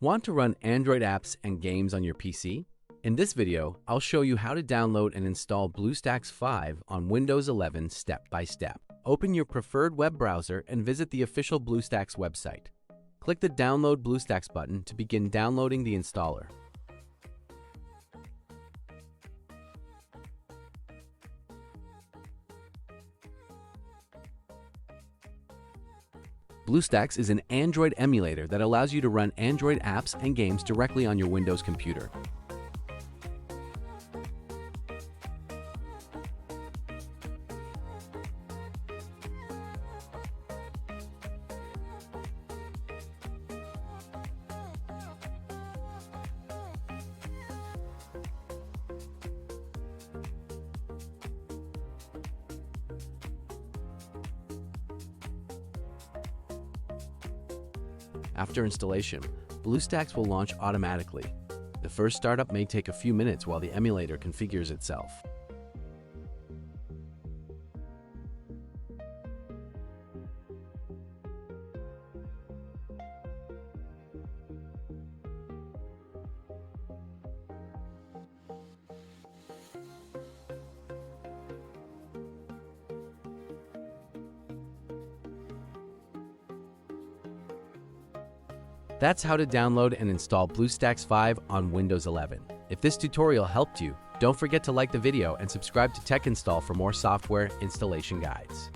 Want to run Android apps and games on your PC? In this video, I'll show you how to download and install BlueStacks 5 on Windows 11 step by step. Open your preferred web browser and visit the official BlueStacks website. Click the Download BlueStacks button to begin downloading the installer. BlueStacks is an Android emulator that allows you to run Android apps and games directly on your Windows computer. After installation, BlueStacks will launch automatically. The first startup may take a few minutes while the emulator configures itself. That's how to download and install BlueStacks 5 on Windows 11. If this tutorial helped you, don't forget to like the video and subscribe to Tech Install for more software installation guides.